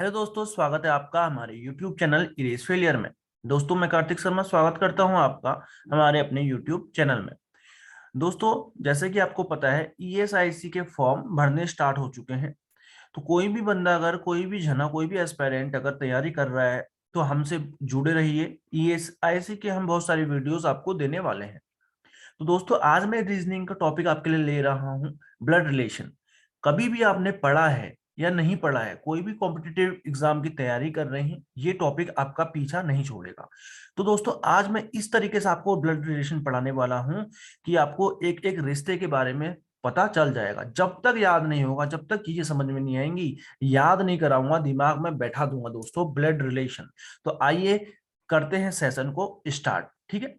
Hello दोस्तों, स्वागत है आपका हमारे YouTube चैनल इरेज फेलियर में। दोस्तों, मैं कार्तिक शर्मा स्वागत करता हूं आपका हमारे अपने YouTube चैनल में। दोस्तों, जैसे कि आपको पता है ESIC के फॉर्म भरने स्टार्ट हो चुके हैं। तो कोई भी बंदा, अगर कोई भी जना, कोई भी एस्पायरेंट अगर तैयारी कर रहा है तो हमसे जुड़े रहिए। ESIC के हम बहुत सारी वीडियोस आपको देने वाले हैं। तो दोस्तों, आज मैं रीजनिंग का टॉपिक आपके लिए ले रहा हूँ, ब्लड रिलेशन। कभी भी आपने पढ़ा है या नहीं पढ़ा है, कोई भी कॉम्पिटिटिव एग्जाम की तैयारी कर रहे हैं, ये टॉपिक आपका पीछा नहीं छोड़ेगा। तो दोस्तों, आज मैं इस तरीके से आपको ब्लड रिलेशन पढ़ाने वाला हूं कि आपको एक एक रिश्ते के बारे में पता चल जाएगा। जब तक याद नहीं होगा, जब तक चीजें समझ में नहीं आएंगी, याद नहीं कराऊंगा, दिमाग में बैठा दूंगा दोस्तों ब्लड रिलेशन। तो आइए करते हैं सेशन को स्टार्ट। ठीक है।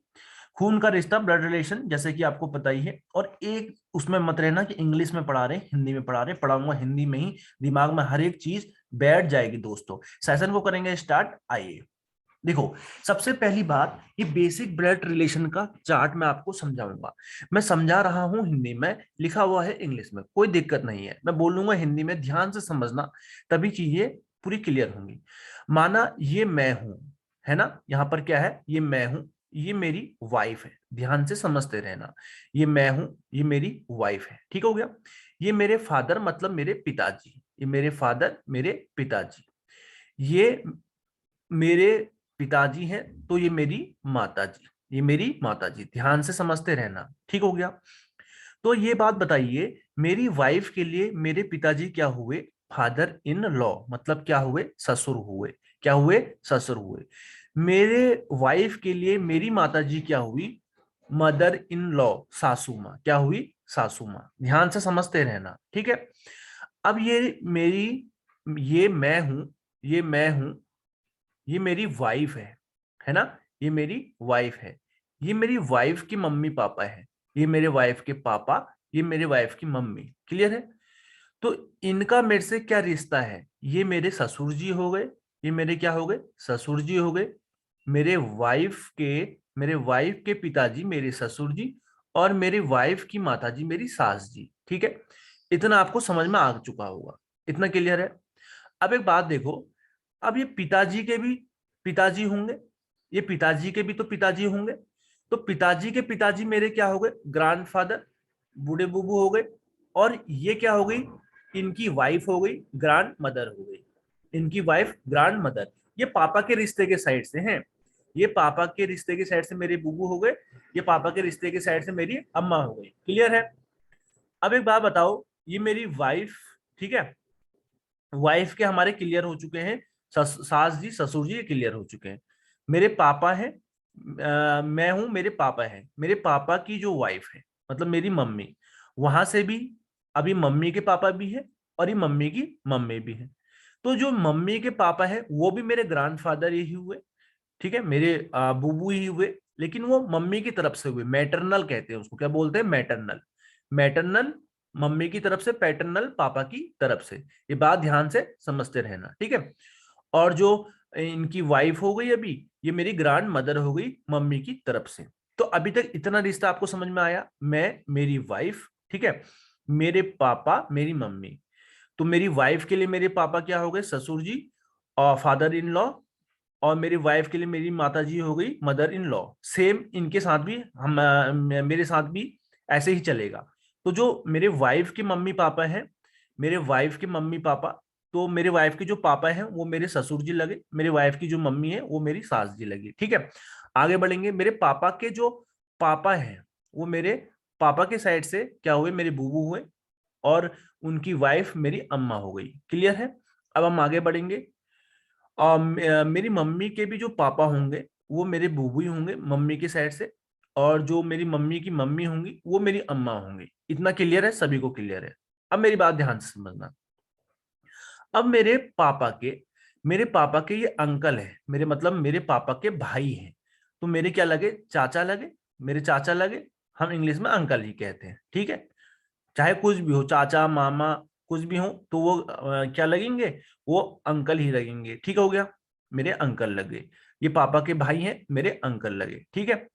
खून का रिश्ता, ब्लड रिलेशन, जैसे कि आपको पता ही है। और एक उसमें मत रहना कि इंग्लिश में पढ़ा रहे, हिंदी में पढ़ा रहे, पढ़ाऊंगा हिंदी में ही, दिमाग में हर एक चीज बैठ जाएगी। दोस्तों, सेशन को करेंगे स्टार्ट। आइए देखो, सबसे पहली बात, ये बेसिक ब्लड रिलेशन का चार्ट मैं आपको समझाऊंगा। मैं समझा रहा हूं हिंदी में, लिखा हुआ है इंग्लिश में, कोई दिक्कत नहीं है। मैं बोलूंगा हिंदी में, ध्यान से समझना, तभी चीजें पूरी क्लियर होंगी। माना ये मैं हूं, है ना, यहाँ पर क्या है, ये मैं हूं, ये मेरी वाइफ है। ध्यान से समझते रहना, ये मैं हूं, ये मेरी वाइफ है। ठीक हो गया। ये मेरे फादर, मतलब मेरे पिताजी, ये मेरे फादर, मेरे पिताजी। ये मेरे पिताजी हैं, तो ये मेरी माता जी, ये मेरी माता जी। ध्यान से समझते रहना। ठीक हो गया। तो ये बात बताइए, मेरी वाइफ के लिए मेरे पिताजी क्या हुए, फादर इन लॉ, मतलब क्या हुए, ससुर हुए। क्या हुए, ससुर हुए। मेरे वाइफ के लिए मेरी माता जी क्या हुई, मदर इन लॉ, सासू माँ। क्या हुई, सासू माँ। ध्यान से समझते रहना। ठीक है। अब ये मेरी, ये मैं हूं, ये मैं हूं, ये मेरी वाइफ है ना, ये मेरी वाइफ है। ये मेरी वाइफ की मम्मी पापा है, ये मेरे वाइफ के पापा, ये मेरे वाइफ की मम्मी। क्लियर है। तो इनका मेरे से क्या रिश्ता है, ये मेरे ससुर जी हो गए, ये मेरे क्या हो गए, ससुर जी हो गए। मेरे वाइफ के, मेरे वाइफ के पिताजी मेरे ससुर जी, और मेरी वाइफ की माता जी मेरी सास जी। ठीक है। इतना आपको समझ में आ चुका होगा, इतना क्लियर है। अब एक बात देखो, अब ये पिताजी के भी पिताजी होंगे, ये पिताजी के भी तो पिताजी होंगे। तो पिताजी के पिताजी मेरे क्या हो गए, ग्रैंडफादर, बूढ़े बुबू हो गए। और ये क्या हो गई, इनकी वाइफ हो गई, ग्रैंड मदर हो गई। इनकी वाइफ ग्रैंड मदर, ये पापा के रिश्ते के साइड से हैं। ये पापा के रिश्ते के साइड से मेरे बुबू हो गए, ये पापा के रिश्ते के साइड से मेरी अम्मा हो गई। क्लियर है। अब एक बात बताओ, ये मेरी वाइफ, ठीक है, वाइफ के हमारे क्लियर हो चुके हैं। सास जी, ससुर जी, क्लियर हो चुके हैं। मेरे पापा है, मैं हूं, मेरे पापा है, मेरे पापा की जो वाइफ है, मतलब मेरी मम्मी, वहां से भी अभी मम्मी के पापा भी है, और ये मम्मी की मम्मी भी है। तो जो मम्मी के पापा है वो भी मेरे ग्रैंडफादर ही हुए। ठीक है, मेरे बूबू ही हुए, लेकिन वो मम्मी की तरफ से हुए, मैटरनल कहते हैं उसको। क्या बोलते हैं, मैटरनल। मैटरनल मम्मी की तरफ से, पैटर्नल पापा की तरफ से। ये बात ध्यान से समझते रहना। ठीक है। और जो इनकी वाइफ हो गई अभी, ये मेरी ग्रैंड मदर हो गई मम्मी की तरफ से। तो अभी तक इतना रिश्ता आपको समझ में आया, मैं, मेरी वाइफ, ठीक है, मेरे पापा, मेरी मम्मी। तो मेरी वाइफ के लिए मेरे पापा क्या हो गए, ससुर जी और फादर इन लॉ। और मेरी वाइफ के लिए मेरी माता जी हो गई मदर इन लॉ। सेम इनके साथ भी हम, मेरे साथ भी ऐसे ही चलेगा। तो जो मेरे वाइफ के मम्मी पापा हैं, मेरे वाइफ के मम्मी पापा, तो मेरे वाइफ के जो पापा हैं वो मेरे ससुर जी लगे, मेरे वाइफ की जो मम्मी है वो मेरी सास जी लगी। ठीक है। आगे बढ़ेंगे, मेरे पापा के जो पापा हैं वो मेरे पापा के साइड से क्या हुए, मेरे बूबू हुए, और उनकी वाइफ मेरी अम्मा हो गई। क्लियर है। अब हम आगे बढ़ेंगे। मेरी मम्मी के भी जो पापा होंगे वो मेरे बूबू ही होंगे मम्मी की साइड से, और जो मेरी मम्मी की मम्मी होंगी वो मेरी अम्मा होंगी। इतना क्लियर है, सभी को क्लियर है। अब मेरी बात ध्यान से समझना। अब मेरे पापा के ये अंकल है, मेरे मतलब मेरे पापा के भाई हैं। तो मेरे क्या लगे, चाचा लगे, मेरे चाचा लगे। हम इंग्लिश में अंकल ही कहते हैं। ठीक है। चाहे कुछ भी हो, चाचा मामा कुछ भी हो, तो वो क्या लगेंगे, वो अंकल ही लगेंगे। ठीक हो गया। मेरे अंकल लगे, ये पापा के भाई हैं, मेरे अंकल लगे। ठीक है।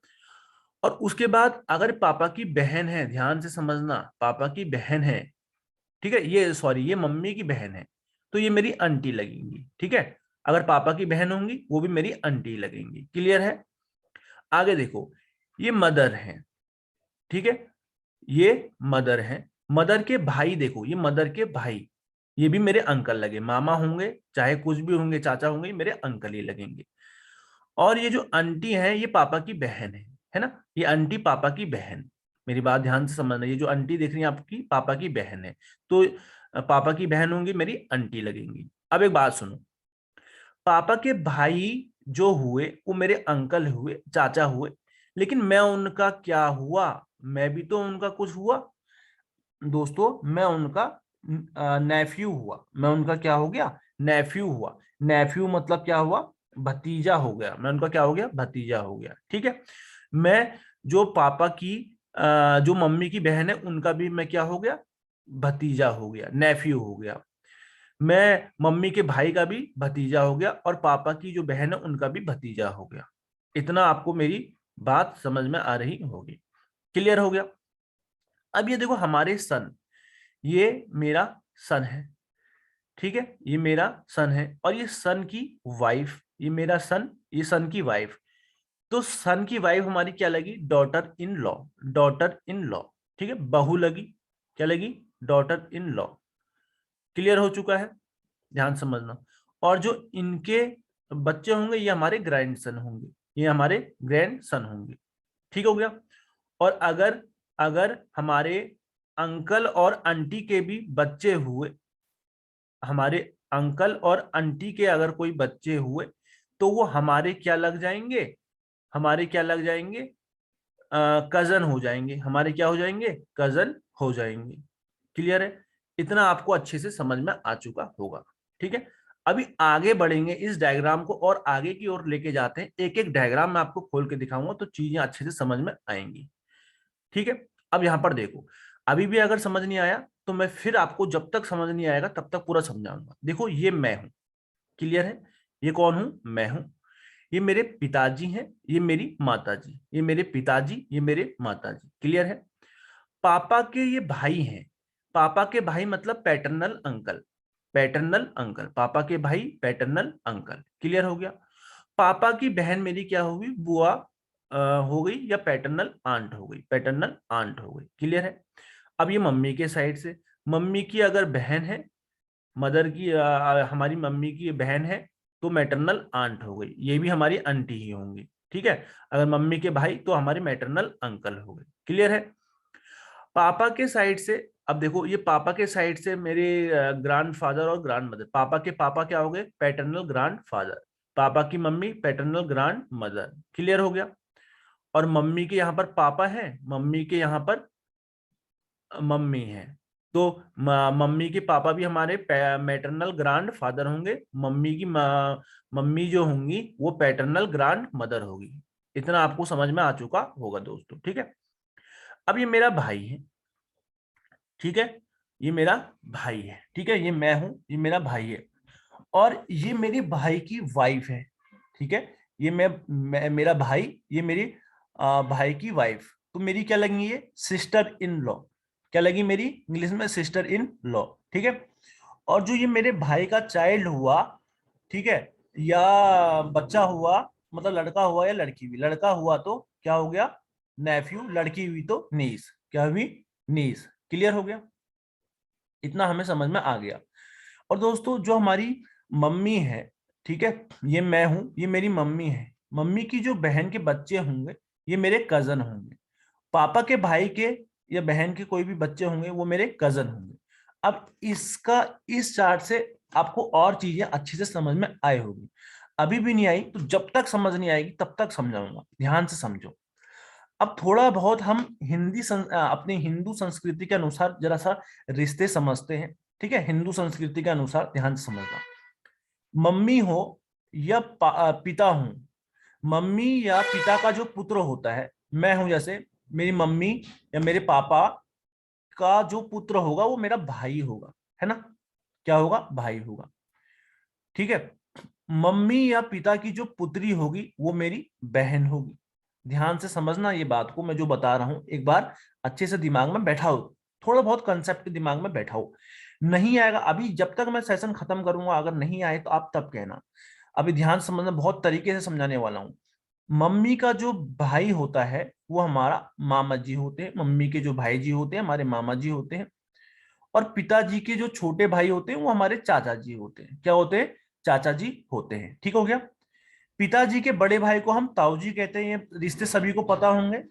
और उसके बाद अगर पापा की बहन है, ध्यान से समझना, पापा की बहन है, ठीक है, ये सॉरी, ये मम्मी की बहन है, तो ये मेरी आंटी लगेंगी। ठीक है, अगर पापा की बहन होंगी वो भी मेरी आंटी लगेंगी। क्लियर है? आगे देखो, ये मदर है। ठीक है, ये मदर है। मदर के भाई देखो, ये मदर के भाई, ये भी मेरे अंकल लगे, मामा होंगे चाहे कुछ भी होंगे, चाचा होंगे, मेरे अंकल ही लगेंगे। और ये जो आंटी है ये पापा की बहन है ना, ये आंटी पापा की बहन। मेरी बात ध्यान से समझना, ये जो आंटी देख रही है आपकी पापा की बहन है, तो पापा की बहन होंगी, मेरी आंटी लगेंगी। अब एक बात सुनो, पापा के भाई जो हुए वो मेरे अंकल हुए, चाचा हुए, लेकिन मैं उनका क्या हुआ? मैं भी तो उनका कुछ हुआ दोस्तों, मैं उनका नेफ्यू हुआ। मैं उनका क्या हो गया? नेफ्यू हुआ। नेफ्यू मतलब क्या हुआ? भतीजा हो गया। मैं उनका क्या हो गया? भतीजा हो गया। ठीक है, मैं जो पापा की जो मम्मी की बहन है उनका भी मैं क्या हो गया? भतीजा हो गया, नेफ्यू हो गया। मैं मम्मी के भाई का भी भतीजा हो गया, और पापा की जो बहन है उनका भी भतीजा हो गया। इतना आपको मेरी बात समझ में आ रही होगी। क्लियर हो गया? अब ये देखो, हमारे सन, ये मेरा सन है। ठीक है, ये मेरा सन है, और ये सन की वाइफ, ये मेरा सन, ये सन की वाइफ। तो सन की वाइफ हमारी क्या लगी? Daughter in law. Daughter in law, ठीक है, बहू लगी। क्या लगी? Daughter in law. क्लियर हो चुका है? ध्यान समझना। और जो इनके बच्चे होंगे ये हमारे ग्रैंड सन होंगे, ये हमारे ग्रैंड सन होंगे। ठीक हो गया? और अगर अगर हमारे अंकल और आंटी के भी बच्चे हुए, हमारे अंकल और आंटी के अगर कोई बच्चे हुए, तो वो हमारे क्या लग जाएंगे? हमारे क्या लग जाएंगे? कजन हो जाएंगे। हमारे क्या हो जाएंगे? कजन हो जाएंगे। क्लियर है? इतना आपको अच्छे से समझ में आ चुका होगा। ठीक है, अभी आगे बढ़ेंगे, इस डायग्राम को और आगे की ओर लेके जाते हैं। एक एक डायग्राम मैं आपको खोल के दिखाऊंगा तो चीजें अच्छे से समझ में आएंगी। ठीक है, अब यहां पर देखो, अभी भी अगर समझ नहीं आया तो मैं फिर आपको जब तक समझ नहीं आएगा तब तक पूरा समझाऊंगा। देखो, ये मैं हूं। क्लियर है? ये कौन हूं? मैं हूं। ये मेरे पिताजी हैं, ये मेरी माताजी, ये मेरे पिताजी, ये मेरे माताजी। क्लियर है? पापा के ये भाई हैं। पापा के भाई मतलब पैटर्नल अंकल। पैटर्नल अंकल, पापा के भाई पैटर्नल अंकल। क्लियर हो गया? पापा की बहन मेरी क्या होगी? बुआ हो गई, या पैटर्नल आंट हो गई, पैटर्नल आंट हो गई। क्लियर है? अब ये मम्मी के साइड से, मम्मी की अगर बहन है, मदर की हमारी मम्मी की बहन है, तो मैटरनल आंट हो गई, ये भी हमारी आंटी ही होंगी। ठीक है, अगर मम्मी के भाई तो हमारे मैटरनल अंकल हो गए। क्लियर है? पापा के साइड से, अब देखो, ये पापा के साइड से मेरे ग्रैंड फादर और ग्रैंड मदर, पापा के पापा क्या हो गए? Paternal grand father. पापा की mummy paternal grand mother. Clear हो गया? और मम्मी के यहाँ पर पापा है, मम्मी के यहाँ पर मम्मी है, तो मम्मी के पापा भी हमारे मैटरनल ग्रैंड फादर होंगे। मम्मी की मम्मी जो होंगी वो पैटर्नल ग्रैंड मदर होगी। इतना आपको समझ में आ चुका होगा दोस्तों। ठीक है, अब ये मेरा भाई है। ठीक है, ये मेरा भाई है। ठीक है, ये मैं हूं, ये मेरा भाई है, और ये मेरे भाई की वाइफ है। ठीक है, ये मेरा भाई, ये मेरी भाई की वाइफ, तो मेरी क्या लगेंगी? ये सिस्टर इन लॉ। क्या लगी मेरी? इंग्लिश में सिस्टर इन लॉ। ठीक है, और जो ये मेरे भाई का चाइल्ड हुआ, ठीक है, या बच्चा हुआ, मतलब लड़का हुआ या लड़की हुई, लड़का हुआ तो क्या हो गया? नेफ्यू। लड़की हुई तो नीस। क्या हुई? नीस। क्लियर हो गया? इतना हमें समझ में आ गया। और दोस्तों, जो हमारी मम्मी है, ठीक है, ये मैं हूं, ये मेरी मम्मी है। मम्मी की जो बहन के बच्चे होंगे ये मेरे कजन होंगे। पापा के भाई के या बहन के कोई भी बच्चे होंगे वो मेरे कजन होंगे। अब इसका, इस चार्ट से आपको और चीजें अच्छे से समझ में आई होगी। अभी भी नहीं आई तो जब तक समझ नहीं आएगी तब तक समझाऊंगा, ध्यान से समझो। अब थोड़ा बहुत हम अपनी हिंदू संस्कृति के अनुसार जरा सा रिश्ते समझते हैं। ठीक है, हिंदू संस्कृति के अनुसार ध्यान से समझना। मम्मी हो या पिता हूं, मम्मी या पिता का जो पुत्र होता है, मैं हूं जैसे, मेरी मम्मी या मेरे पापा का जो पुत्र होगा वो मेरा भाई होगा, है ना? क्या होगा? भाई होगा। ठीक है, मम्मी या पिता की जो पुत्री होगी वो मेरी बहन होगी। ध्यान से समझना ये बात को, मैं जो बता रहा हूं एक बार अच्छे से दिमाग में बैठाओ, थोड़ा बहुत कंसेप्ट दिमाग में बैठाओ। नहीं आएगा, अभी जब तक मैं सेशन खत्म करूंगा अगर नहीं आए तो आप तब कहना। अभी ध्यान से समझना, बहुत तरीके से समझाने वाला हूँ। मम्मी का जो भाई होता है वो हमारा मामा जी होते हैं, मम्मी के जो भाई जी होते हैं हमारे मामा जी होते हैं, और पिताजी के जो छोटे भाई होते हैं वो हमारे चाचा जी होते हैं। क्या होते हैं? चाचा जी होते हैं। ठीक हो गया। पिताजी के बड़े भाई को हम ताऊ जी कहते हैं, ये रिश्ते सभी को पता होंगे।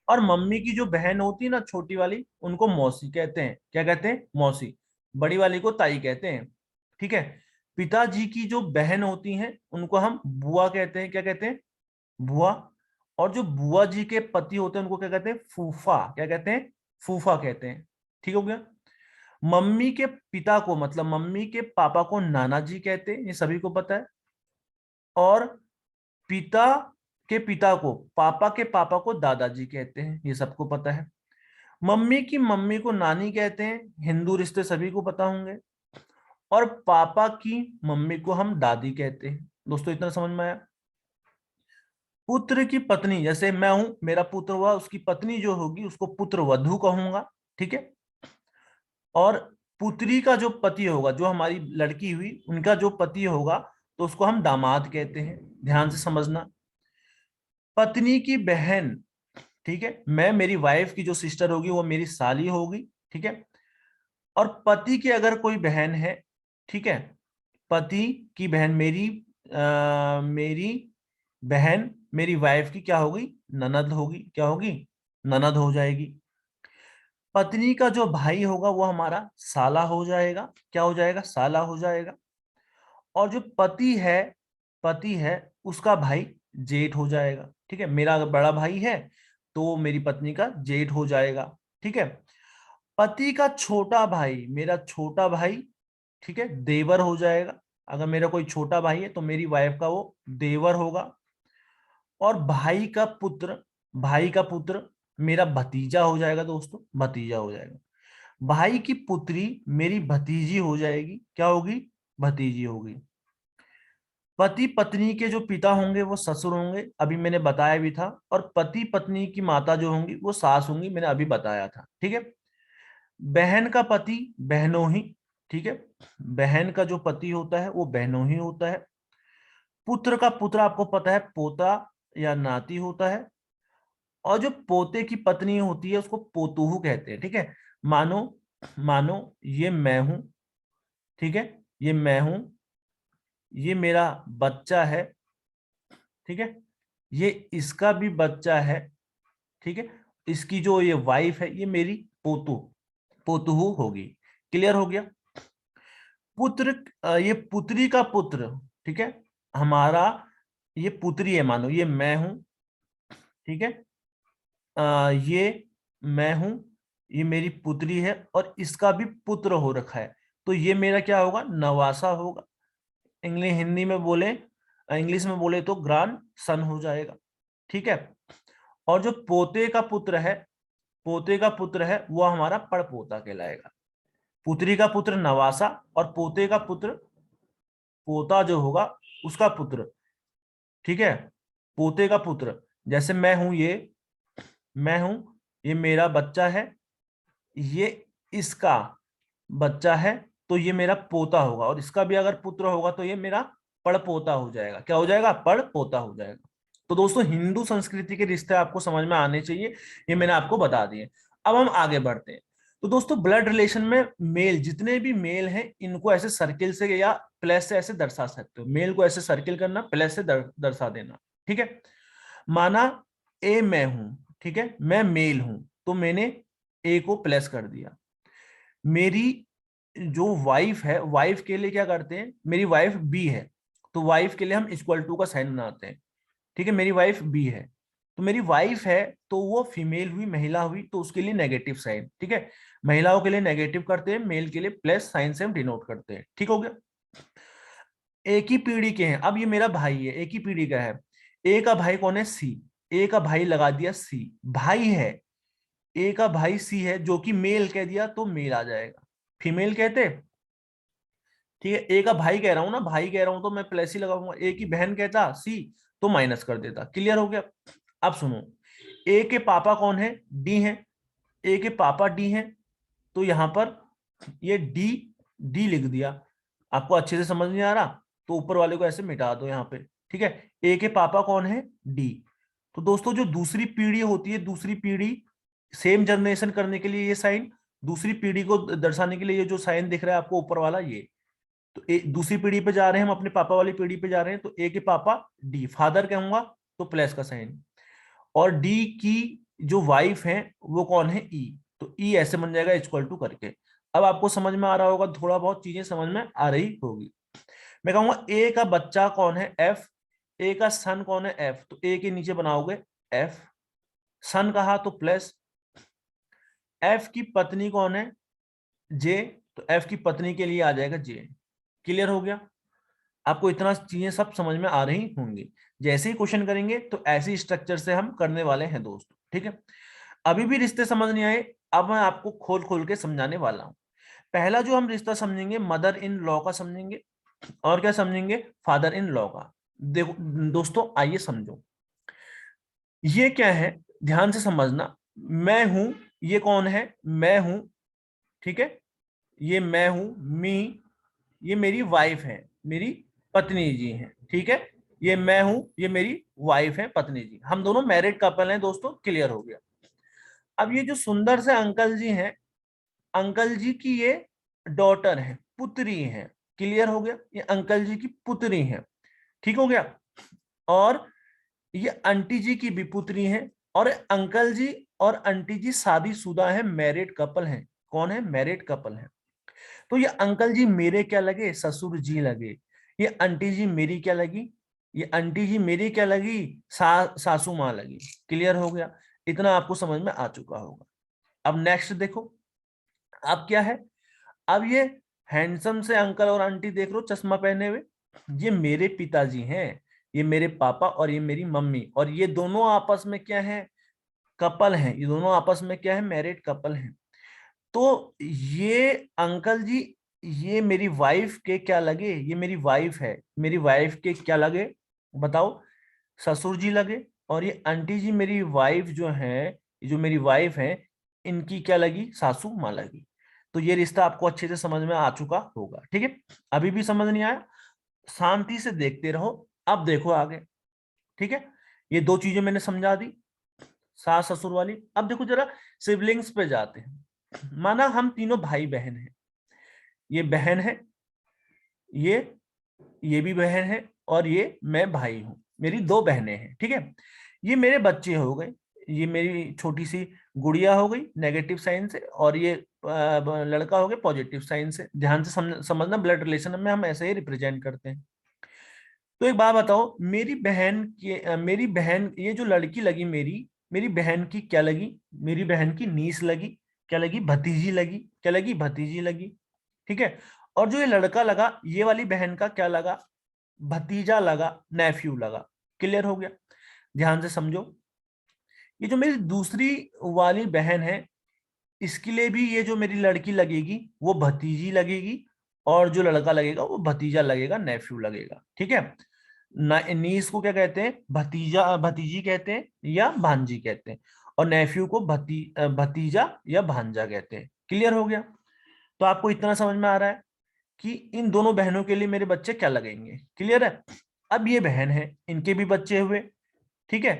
और मम्मी की जो बहन होती है ना छोटी वाली, उनको मौसी कहते हैं। क्या कहते हैं? मौसी। बड़ी वाली को ताई कहते हैं। ठीक है। पिताजी की जो बहन होती हैं उनको हम बुआ कहते हैं। क्या कहते हैं? बुआ। और जो बुआ जी के पति होते हैं उनको क्या कहते हैं? फूफा। क्या कहते हैं? फूफा कहते हैं। ठीक हो गया। मम्मी के पिता को, मतलब मम्मी के पापा को नाना जी कहते हैं, ये सभी को पता है। और पिता के पिता को, पापा के पापा को दादाजी कहते हैं, ये सबको पता है। मम्मी की मम्मी को नानी कहते हैं, हिंदू रिश्ते सभी को पता होंगे। और पापा की मम्मी को हम दादी कहते हैं। दोस्तों इतना समझ में आया? पुत्र की पत्नी, जैसे मैं हूं, मेरा पुत्र हुआ, उसकी पत्नी जो होगी उसको पुत्र वधू कहूंगा। ठीक है। और पुत्री का जो पति होगा, जो हमारी लड़की हुई, उनका जो पति होगा तो उसको हम दामाद कहते हैं। ध्यान से समझना। पत्नी की बहन, ठीक है, मैं मेरी वाइफ की जो सिस्टर होगी वो मेरी साली होगी। ठीक है। और पति की अगर कोई बहन है, ठीक है, पति की बहन मेरी बहन मेरी वाइफ की क्या होगी? ननद होगी। क्या होगी? ननद हो जाएगी। पत्नी का जो भाई होगा वो हमारा साला हो जाएगा। क्या हो जाएगा? साला हो जाएगा। और जो पति है उसका भाई जेठ हो जाएगा। ठीक है। मेरा अगर बड़ा भाई है तो मेरी पत्नी का जेठ हो जाएगा। ठीक है। पति का छोटा भाई, मेरा छोटा भाई, ठीक है, देवर हो जाएगा। अगर मेरा कोई छोटा भाई है तो मेरी वाइफ का वो देवर होगा। और भाई का पुत्र मेरा भतीजा हो जाएगा। दोस्तों भतीजा हो जाएगा। भाई की पुत्री मेरी भतीजी हो जाएगी। क्या होगी? भतीजी होगी। पति पत्नी के जो पिता होंगे वो ससुर होंगे, अभी मैंने बताया भी था। और पति पत्नी की माता जो होंगी वो सास होंगी, मैंने अभी बताया था। ठीक है। बहन का पति बहनों ही। ठीक है। बहन का जो पति होता है वो बहनों ही होता है। पुत्र का पुत्र आपको पता है पोता या नाती होता है। और जो पोते की पत्नी होती है उसको पोतूहू कहते हैं। ठीक है। मानो मानो ये मैं हूं। ठीक है। ये मैं हूं, ये मेरा बच्चा है। ठीक है। ये इसका भी बच्चा है। ठीक है। इसकी जो ये वाइफ है ये मेरी पोतूहू होगी। क्लियर हो गया? ये पुत्री का पुत्र, ठीक है, हमारा, ये पुत्री है, मानो ये मैं हूं। ठीक है। ये मैं हूं, ये मेरी पुत्री है, और इसका भी पुत्र हो रखा है। तो ये मेरा क्या होगा? नवासा होगा। इंग्लिश में बोले तो ग्रांड सन हो जाएगा। ठीक है। और जो पोते का पुत्र है वो हमारा पड़पोता कहलाएगा। पुत्री का पुत्र नवासा, और पोते का पुत्र, पोता जो होगा उसका पुत्र। ठीक है। पोते का पुत्र, जैसे मैं हूं, ये मेरा बच्चा है, ये इसका बच्चा है, तो ये मेरा पोता होगा। और इसका भी अगर पुत्र होगा तो ये मेरा पड़पोता हो जाएगा। क्या हो जाएगा? पड़पोता हो जाएगा। तो दोस्तों हिंदू संस्कृति के रिश्ते आपको समझ में आने चाहिए, ये मैंने आपको बता दिए। अब हम आगे बढ़ते हैं। तो दोस्तों ब्लड रिलेशन में मेल, जितने भी मेल हैं इनको ऐसे सर्किल से या प्लस से ऐसे दर्शा सकते हो। मेल को ऐसे सर्किल करना, प्लस से दर्शा देना। ठीक है। माना ए मैं हूं, ठीक है, मैं मेल हूं, तो मैंने ए को प्लस कर दिया। मेरी जो वाइफ है, वाइफ के लिए क्या करते हैं, मेरी वाइफ बी है तो वाइफ के लिए हम इक्वल टू का साइन बनाते हैं। ठीक है। मेरी वाइफ बी है, तो मेरी वाइफ है तो वो फीमेल हुई, महिला हुई, तो उसके लिए नेगेटिव साइन। ठीक है। महिलाओं के लिए नेगेटिव करते हैं, मेल के लिए प्लस साइन से हम डिनोट करते हैं। ठीक हो गया। एक ही पीढ़ी के हैं, अब ये मेरा भाई है, एक ही पीढ़ी का है। ए का भाई कौन है? सी। ए का भाई लगा दिया सी, भाई है। ए का भाई सी है, जो कि मेल कह दिया तो मेल आ जाएगा, फीमेल कहते। ठीक है। ए का भाई कह रहा हूं ना, भाई कह रहा हूं तो मैं प्लस ही लगाऊंगा। ए की बहन कहता सी तो माइनस कर देता। क्लियर हो गया? अब सुनो, ए के पापा कौन है? डी है। ए के पापा डी हैं, तो यहां पर ये डी डी लिख दिया। आपको अच्छे से समझ नहीं आ रहा तो ऊपर वाले को ऐसे मिटा दो यहाँ पे, ठीक है। ए के पापा कौन है? डी। तो दोस्तों जो दूसरी पीढ़ी होती है, दूसरी पीढ़ी सेम जनरेशन करने के लिए ये साइन, दूसरी पीढ़ी को दर्शाने के लिए ये जो साइन दिख रहा है आपको ऊपर वाला ये, तो दूसरी पीढ़ी पे जा रहे हैं हम, अपने पापा वाली पीढ़ी पे जा रहे हैं, तो ए के पापा डी, फादर कहूंगा तो प्लस का साइन, और डी की जो वाइफ है वो कौन है? ई। तो ई ऐसे बन जाएगा इक्वल टू करके। अब आपको समझ में आ रहा होगा, थोड़ा बहुत चीजें समझ में आ रही होगी। मैं कहूंगा ए का बच्चा कौन है? एफ। ए का सन कौन है? एफ। तो ए के नीचे बनाओगे एफ, सन कहा तो प्लस, एफ की पत्नी कौन है? जे। तो एफ की पत्नी के लिए आ जाएगा जे। क्लियर हो गया? आपको इतना चीजें सब समझ में आ रही होंगी। जैसे ही क्वेश्चन करेंगे तो ऐसी स्ट्रक्चर से हम करने वाले हैं दोस्तों, ठीक है। अभी भी रिश्ते समझ नहीं आए, अब मैं आपको खोल खोल के समझाने वाला हूं। पहला जो हम रिश्ता समझेंगे, मदर इन लॉ का समझेंगे, और क्या समझेंगे? फादर इन लॉ का। देखो दोस्तों, आइए समझो ये क्या है, ध्यान से समझना। मैं हूं, ये कौन है? मैं हूं, ठीक है। ये मैं हूं, मी, ये मेरी वाइफ है, मेरी पत्नी जी हैं, ठीक है। ये मैं हूं, ये मेरी वाइफ है, पत्नी जी, हम दोनों मैरिड कपल हैं दोस्तों। क्लियर हो गया? अब ये जो सुंदर से अंकल जी हैं, अंकल जी की ये डॉटर है, पुत्री है। क्लियर हो गया? ये अंकल जी की पुत्री है, ठीक हो गया। और ये आंटी जी की भी पुत्री है, और अंकल जी और आंटी जी शादीशुदा है, मैरिड कपल हैं। कौन है? मैरिड कपल है। तो ये अंकल जी मेरे क्या लगे? ससुर जी लगे। ये आंटी जी मेरी क्या लगी? ये आंटी जी मेरी क्या लगी? सासू माँ लगी। क्लियर हो गया? इतना आपको समझ में आ चुका होगा। अब नेक्स्ट देखो, अब क्या है? अब ये हैंडसम से अंकल और आंटी देख लो चश्मा पहने हुए, ये मेरे पिताजी हैं, ये मेरे पापा और ये मेरी मम्मी, और ये दोनों आपस में क्या है? कपल हैं। ये दोनों आपस में क्या है? मैरिड कपल हैं। तो ये अंकल जी, ये मेरी वाइफ के क्या लगे? ये मेरी वाइफ है, मेरी वाइफ के क्या लगे? बताओ। ससुर जी लगे। और ये आंटी जी मेरी वाइफ जो है, जो मेरी वाइफ है, इनकी क्या लगी? सासू माँ लगी। तो ये रिश्ता आपको अच्छे से समझ में आ चुका होगा, ठीक है। अभी भी समझ नहीं आया? शांति से देखते रहो। अब देखो आगे, ठीक है। ये दो चीजें मैंने समझा दी, सास ससुर वाली। अब देखो जरा सिबलिंग्स पे जाते हैं। माना हम तीनों भाई बहन हैं, ये बहन है, ये भी बहन है, और ये मैं भाई हूं, मेरी दो बहनें हैं, ठीक है। ये मेरे बच्चे हो गए, ये मेरी छोटी सी गुड़िया हो गई नेगेटिव साइन से, और ये लड़का हो गया पॉजिटिव साइन से। ध्यान से समझना, ब्लड रिलेशन में हम ऐसे ही रिप्रेजेंट करते हैं। तो एक बात बताओ, मेरी बहन, ये जो लड़की लगी मेरी, मेरी बहन की क्या लगी? मेरी बहन की नीस लगी। क्या लगी? भतीजी लगी। क्या लगी? भतीजी लगी, ठीक है। और जो ये लड़का लगा, ये वाली बहन का क्या लगा? भतीजा लगा, नेफ्यू लगा। क्लियर हो गया? ध्यान से समझो, ये जो मेरी दूसरी वाली बहन है, इसके लिए भी ये जो मेरी लड़की लगेगी वो भतीजी लगेगी, और जो लड़का लगेगा वो भतीजा लगेगा, नेफ्यू लगेगा, ठीक है। नीस को क्या कहते हैं? भतीजा, भतीजी कहते हैं या भांजी कहते हैं, और नेफ्यू को भतीजा या भांजा कहते हैं। क्लियर हो गया? तो आपको इतना समझ में आ रहा है कि इन दोनों बहनों के लिए मेरे बच्चे क्या लगेंगे। क्लियर है? अब ये बहन है, इनके भी बच्चे हुए, ठीक है।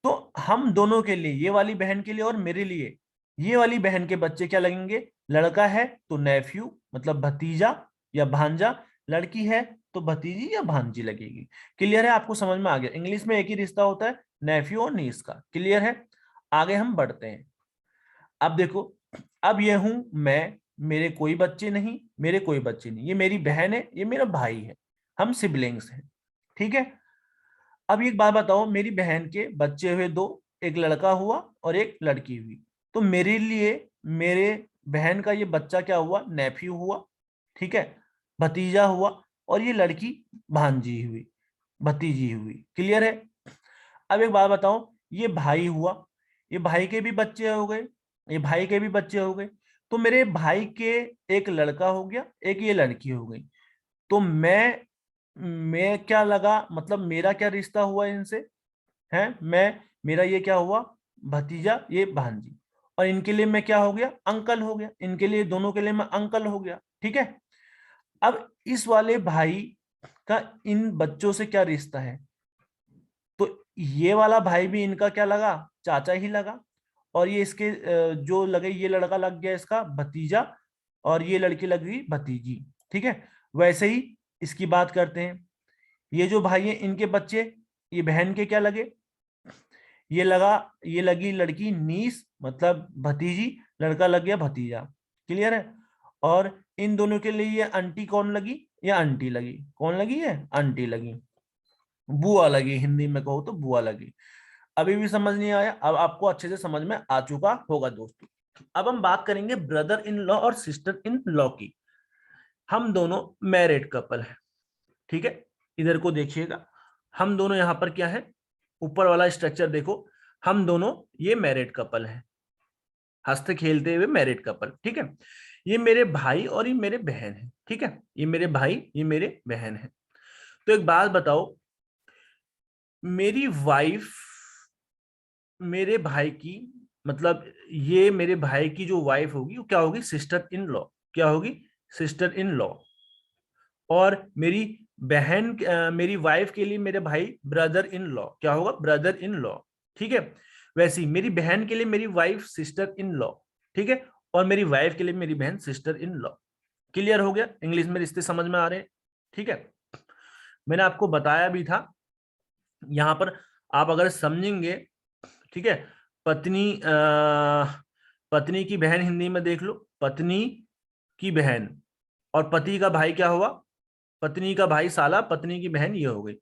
तो हम दोनों के लिए, ये वाली बहन के लिए और मेरे लिए, ये वाली बहन के बच्चे क्या लगेंगे? लड़का है तो नेफ्यू मतलब भतीजा या भांजा, लड़की है तो भतीजी या भांजी लगेगी। क्लियर है? आपको समझ में आ गया? इंग्लिश में एक ही रिश्ता होता है, नेफ्यू और नीस का। क्लियर है? आगे हम बढ़ते हैं। अब देखो, अब ये हूं मैं, मेरे कोई बच्चे नहीं, मेरे कोई बच्चे नहीं, ये मेरी बहन है, ये मेरा भाई है, हम सिबलिंग्स हैं, ठीक है। अब एक बात बताओ, मेरी बहन के बच्चे हुए दो, एक लड़का हुआ और एक लड़की हुई। तो मेरे लिए, मेरे बहन का ये बच्चा क्या हुआ? नेफ्यू हुआ, ठीक है, भतीजा हुआ, और ये लड़की भांजी हुई, भतीजी हुई। क्लियर है? अब एक बात बताओ, ये भाई हुआ, ये भाई के भी बच्चे हो गए, ये भाई के भी बच्चे हो गए। तो मेरे भाई के एक लड़का हो गया, एक ये लड़की हो गई। तो मैं क्या लगा, मतलब मेरा क्या रिश्ता हुआ इनसे? है मैं, मेरा ये क्या हुआ? भतीजा, ये भांजी। और इनके लिए मैं क्या हो गया, अंकल हो गया, इनके लिए दोनों के लिए मैं अंकल हो गया। ठीक है, अब इस वाले भाई का इन बच्चों से क्या रिश्ता है, तो ये वाला भाई भी इनका क्या लगा, चाचा ही लगा। और ये इसके जो लगे, ये लड़का लग गया इसका भतीजा, और ये लड़की लग गई भतीजी। ठीक है, वैसे ही इसकी बात करते हैं। ये जो भाई है इनके बच्चे, ये बहन के क्या लगे, ये लगा, ये लगी लड़की नीस मतलब भतीजी, लड़का लग गया भतीजा। क्लियर है। और इन दोनों के लिए ये आंटी कौन लगी, ये आंटी लगी। कौन लगी है, आंटी लगी, बुआ लगी, हिंदी में कहो तो बुआ लगी। अभी भी समझ नहीं आया, अब आपको अच्छे से समझ में आ चुका होगा दोस्तों। अब हम बात करेंगे ब्रदर इन लॉ और सिस्टर इन लॉ की। हम दोनों मैरिड कपल है। ठीक है, इधर को देखिएगा, हम दोनों यहां पर क्या है, ऊपर वाला स्ट्रक्चर देखो, हम दोनों ये मैरिड कपल है, हंसते खेलते हुए मैरिड कपल। ठीक है, ये मेरे भाई और ये मेरे बहन है। ठीक है, ये मेरे भाई, ये मेरे बहन है। तो एक बात बताओ, मेरी वाइफ मेरे भाई की, मतलब ये मेरे भाई की जो वाइफ होगी वो क्या होगी, सिस्टर इन लॉ। क्या होगी, सिस्टर इन लॉ। और मेरी बहन मेरी वाइफ के लिए मेरे भाई ब्रदर इन लॉ, क्या होगा, ब्रदर इन लॉ। ठीक है, वैसे ही मेरी बहन के लिए मेरी वाइफ सिस्टर इन लॉ। ठीक है, और मेरी वाइफ के लिए मेरी बहन सिस्टर इन लॉ। क्लियर हो गया, इंग्लिश में रिश्ते समझ में आ रहे हैं। ठीक है, मैंने आपको बताया भी था, यहां पर आप अगर समझेंगे, ठीक है, पत्नी पत्नी की बहन हिंदी में देख लो, पत्नी की बहन, और पति का भाई क्या हुआ, पत्नी का भाई साला, पत्नी की बहन ये हो गई।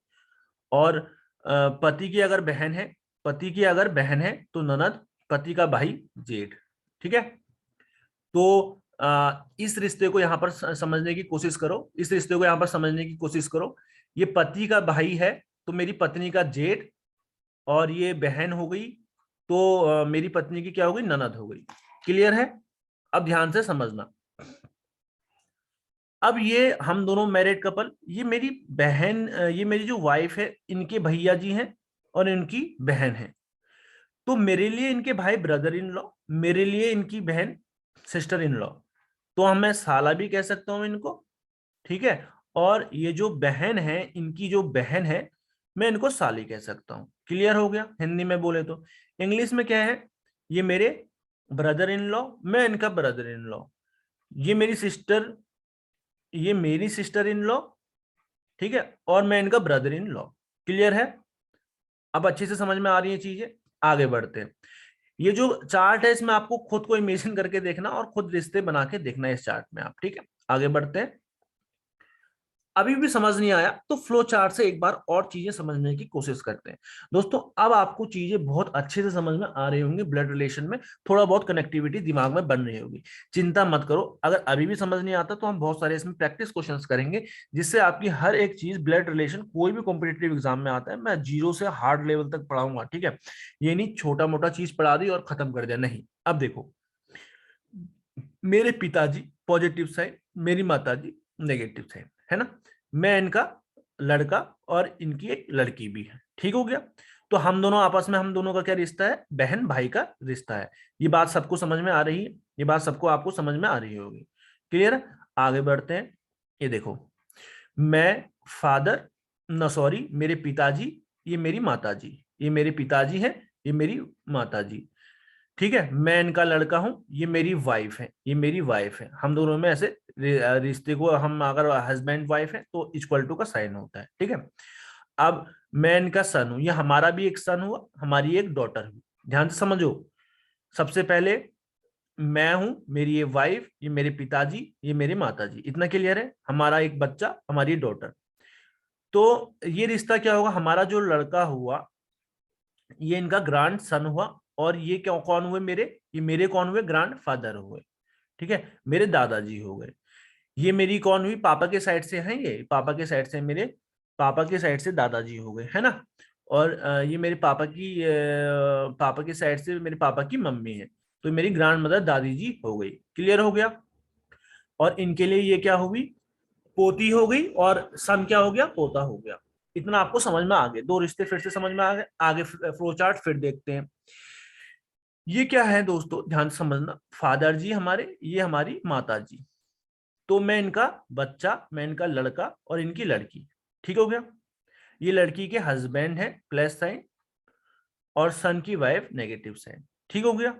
और पति की अगर बहन है, पति की अगर बहन है तो ननद, पति का भाई जेठ। ठीक है, तो इस रिश्ते को यहां पर समझने की कोशिश करो, इस रिश्ते को यहां पर समझने की कोशिश करो। ये पति का भाई है तो मेरी पत्नी का जेठ, और ये बहन हो गई तो मेरी पत्नी की क्या हो गई, ननद हो गई। क्लियर है, अब ध्यान से समझना। अब ये हम दोनों मैरिड कपल, ये मेरी बहन, ये मेरी जो वाइफ है, इनके भैया जी हैं और इनकी बहन है। तो मेरे लिए इनके भाई ब्रदर इन लॉ, मेरे लिए इनकी बहन सिस्टर इन लॉ। तो हम मैं साला भी कह सकता हूं इनको। ठीक है, और ये जो बहन है, इनकी जो बहन है, मैं इनको साली कह सकता हूं। क्लियर हो गया, हिंदी में बोले तो। इंग्लिश में क्या है, ये मेरे ब्रदर इन लॉ, मैं इनका ब्रदर इन लॉ। ये मेरी सिस्टर, ये मेरी सिस्टर इन लॉ। ठीक है, और मैं इनका ब्रदर इन लॉ। क्लियर है, अब अच्छे से समझ में आ रही है चीजें। आगे बढ़ते हैं। ये जो चार्ट है इसमें आपको खुद को इमेजिन करके देखना और खुद रिश्ते बना के देखना है इस चार्ट में आप। ठीक है, आगे बढ़ते हैं। अभी भी समझ नहीं आया तो फ्लो चार्ट से एक बार और चीजें समझने की कोशिश करते हैं। दोस्तों अब आपको चीजें बहुत अच्छे से समझ में आ रही होंगी, ब्लड रिलेशन में थोड़ा बहुत कनेक्टिविटी दिमाग में बन रही होगी। चिंता मत करो, अगर अभी भी समझ नहीं आता तो हम बहुत सारे इसमें प्रैक्टिस क्वेश्चंस करेंगे, जिससे आपकी हर एक चीज ब्लड रिलेशन कोई भी कॉम्पिटेटिव एग्जाम में आता है मैं जीरो से हार्ड लेवल तक पढ़ाऊंगा। ठीक है, ये नहीं छोटा मोटा चीज पढ़ा दी और खत्म कर दिया, नहीं। अब देखो, मेरे पिताजी पॉजिटिव साइड, मेरी माताजी नेगेटिव साइड, है ना। मैं इनका लड़का और इनकी एक लड़की भी है। ठीक हो गया, तो हम दोनों आपस में, हम दोनों का क्या रिश्ता है, बहन भाई का रिश्ता है। ये बात सबको समझ में आ रही है, ये बात सबको आपको समझ में आ रही होगी। क्लियर है, आगे बढ़ते हैं। ये देखो, मैं फादर, न सॉरी, मेरे पिताजी, ये मेरी माताजी, ये मेरे पिताजी है, ये मेरी माताजी। ठीक है, मैं इनका लड़का हूं, ये मेरी वाइफ है, ये मेरी वाइफ है। हम दोनों में ऐसे रिश्ते को, हम अगर हस्बैंड वाइफ है तो इक्वल टू का साइन होता है। ठीक है, अब मैं इनका सन हूं, ये हमारा भी एक सन हुआ, हमारी एक डॉटर हुई। ध्यान से समझो, सबसे पहले मैं हूं, मेरी ये वाइफ, ये मेरे पिताजी, ये मेरे माताजी। इतना क्लियर है, हमारा एक बच्चा, हमारी डॉटर। तो ये रिश्ता क्या होगा, हमारा जो लड़का हुआ ये इनका ग्रैंड सन हुआ, और ये क्यों कौन हुए, मेरे, ये मेरे कौन हुए, ग्रैंड फादर हुए। ठीक है, मेरे दादाजी हो गए। ये मेरी कौन हुई, पापा के साइड से हैं, ये पापा के साइड से, मेरे पापा के साइड से दादाजी हो गए, है ना। और ये मेरे पापा की पापा के साइड से मेरे पापा की मम्मी है, तो मेरी ग्रैंड मदर दादी जी हो गई। क्लियर हो गया, और इनके लिए ये क्या हुई, पोती हो गई, और सन क्या हो गया, पोता हो गया। इतना आपको समझ में आ गया, दो रिश्ते फिर से समझ में आ गए। आगे फ्लो चार्ट फिर देखते हैं। ये क्या है दोस्तों, ध्यान से समझना, फादर जी हमारे, ये हमारी माता जी, तो मैं इनका बच्चा, मैं इनका लड़का और इनकी लड़की, ठीक हो गया। ये लड़की के हस्बैंड है प्लस साइन, और सन की वाइफ नेगेटिव साइन, ठीक हो गया।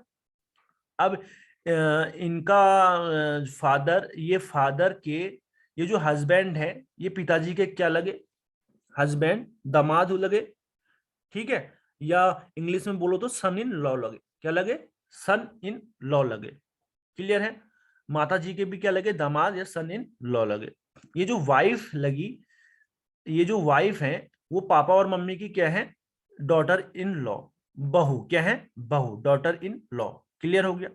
अब इनका फादर, ये फादर के, ये जो हस्बैंड है ये पिताजी के क्या लगे, हस्बैंड, दामाद लगे, ठीक है। या इंग्लिश में बोलो तो सन इन लॉ लगे, क्या लगे, सन इन लॉ लगे, क्लियर है। माता जी के भी क्या लगे, दामाद या सन इन लॉ लगे। ये जो वाइफ लगी, ये जो वाइफ है वो पापा और मम्मी की क्या है, डॉटर इन लॉ, बहू, क्या है, बहू, डॉटर इन लॉ, क्लियर हो गया।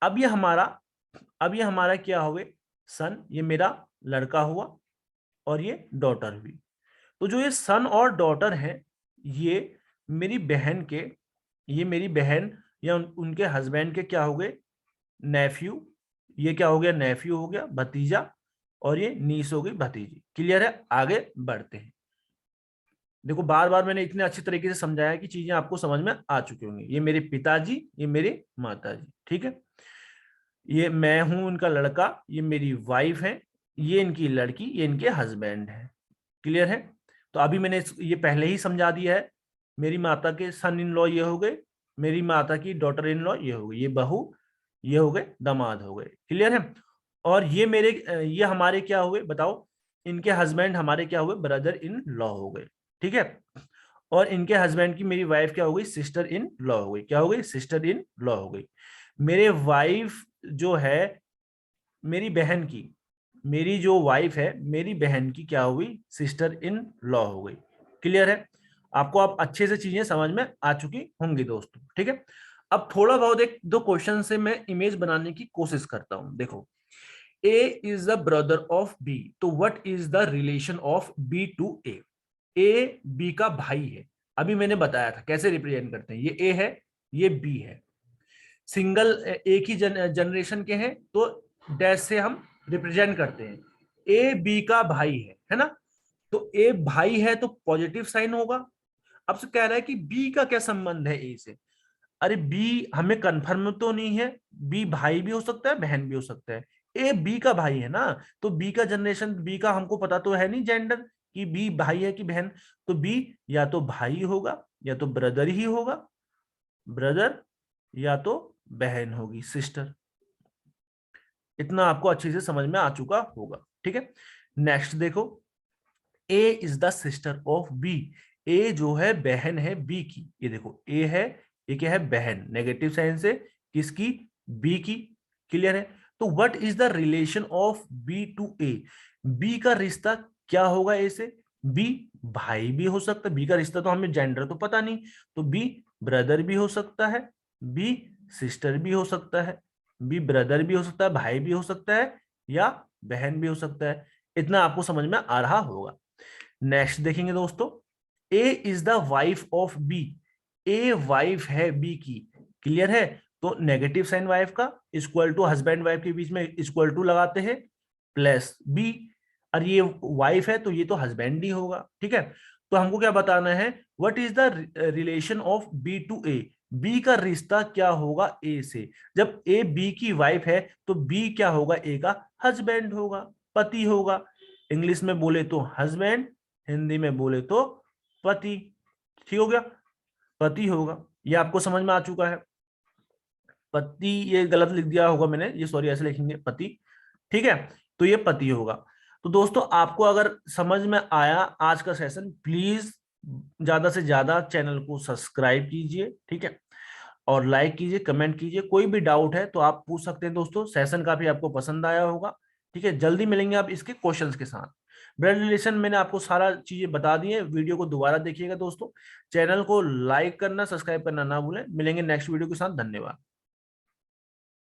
अब ये हमारा, अब ये हमारा क्या हुए, सन, ये मेरा लड़का हुआ, और ये डॉटर हुई। तो जो ये सन और डॉटर हैं, ये मेरी बहन के, ये मेरी बहन या उनके हस्बैंड के क्या हो गए, नेफ्यू, ये क्या हो गया, नेफ्यू हो गया, भतीजा, और ये नीस हो गई, भतीजी, क्लियर है। आगे बढ़ते हैं। देखो बार बार मैंने इतने अच्छे तरीके से समझाया कि चीजें आपको समझ में आ चुकी होंगी। ये मेरे पिताजी, ये मेरी माताजी, ठीक है। ये मैं हूं उनका लड़का, ये मेरी वाइफ है, ये इनकी लड़की, ये इनके हस्बैंड है, क्लियर है। तो अभी मैंने ये पहले ही समझा दिया है। मेरी माता के सन इन लॉ ये हो गए, मेरी माता की डॉटर इन लॉ ये हो गई, ये बहू, ये हो गए दामाद हो गए, क्लियर है। और ये मेरे, ये हमारे क्या हुए बताओ, इनके हस्बैंड हमारे क्या हुए, ब्रदर इन लॉ हो गए, ठीक है। और इनके हस्बैंड की मेरी वाइफ क्या हो गई, सिस्टर इन लॉ हो गई, क्या हो गई, सिस्टर इन लॉ हो गई। मेरे वाइफ जो है, मेरी बहन की, मेरी जो वाइफ है मेरी बहन की क्या हुई, सिस्टर इन लॉ हो गई, क्लियर है। आपको आप अच्छे से चीजें समझ में आ चुकी होंगी दोस्तों, ठीक है। अब थोड़ा बहुत एक दो क्वेश्चन से मैं इमेज बनाने की कोशिश करता हूं। देखो, A is the brother of B, तो what is the relation of B to A. A B का भाई है, अभी मैंने बताया था कैसे रिप्रेजेंट करते हैं। ये ए है, ये बी है, सिंगल एक ही जनरेशन के हैं, तो डैश से हम रिप्रेजेंट करते हैं। ए बी का भाई है ना। तो ए भाई है तो पॉजिटिव साइन होगा। अब से कह रहा है कि बी का क्या संबंध है ए से। अरे बी हमें कंफर्म तो नहीं है, बी भाई भी हो सकता है, बहन भी हो सकता है। ए बी का भाई है ना, तो बी का जनरेशन, बी का हमको पता तो है नहीं जेंडर, कि बी भाई है कि बहन। तो बी या तो भाई होगा या तो ब्रदर ही होगा, ब्रदर, या तो बहन होगी, सिस्टर। इतना आपको अच्छे से समझ में आ चुका होगा, ठीक है। नेक्स्ट देखो, A is the sister of B. A जो है बहन है बी की, ये देखो ए है, ये क्या है, बहन, नेगेटिव साइन से, किसकी, बी की, क्लियर है। तो what is the relation of B to A. B का रिश्ता क्या होगा ए से, बी भाई भी हो सकता है, बी का रिश्ता तो हमें जेंडर तो पता नहीं, तो बी ब्रदर भी हो सकता है, बी सिस्टर भी हो सकता है, बी ब्रदर भी हो सकता है, भाई भी हो सकता है, या बहन भी हो सकता है। इतना आपको समझ में आ रहा होगा। नेक्स्ट देखेंगे दोस्तों, A is the wife of B. A wife है बी की, क्लियर है। तो नेगेटिव साइन वाइफ का, इक्वल टू हस्बैंड वाइफ के बीच में इक्वल टू लगाते हैं, प्लस बी। और ये वाइफ है तो ये तो हस्बैंड ही होगा, ठीक है। तो हमको क्या बताना है, what is the relation of B to A. B का रिश्ता क्या होगा ए से। जब ए बी की वाइफ है तो बी क्या होगा, ए का हस्बैंड होगा, पति होगा। इंग्लिश में बोले तो हस्बैंड, हिंदी में बोले तो पति, ठीक हो गया, पति होगा। ये आपको समझ में आ चुका है। पति, ये गलत लिख दिया होगा मैंने, ये सॉरी, ऐसे लिखेंगे पति, ठीक है। तो ये पति होगा। तो दोस्तों आपको अगर समझ में आया आज का सेशन, प्लीज ज्यादा से ज्यादा चैनल को सब्सक्राइब कीजिए, ठीक है, और लाइक कीजिए, कमेंट कीजिए। कोई भी डाउट है तो आप पूछ सकते हैं दोस्तों। सेशन काफी आपको पसंद आया होगा, ठीक है। जल्दी मिलेंगे आप इसके क्वेश्चंस के साथ। ब्लड रिलेशन मैंने आपको सारा चीजें बता दी है। वीडियो को दोबारा देखिएगा दोस्तों। चैनल को लाइक करना, सब्सक्राइब करना ना भूलें। मिलेंगे नेक्स्ट वीडियो के साथ। धन्यवाद।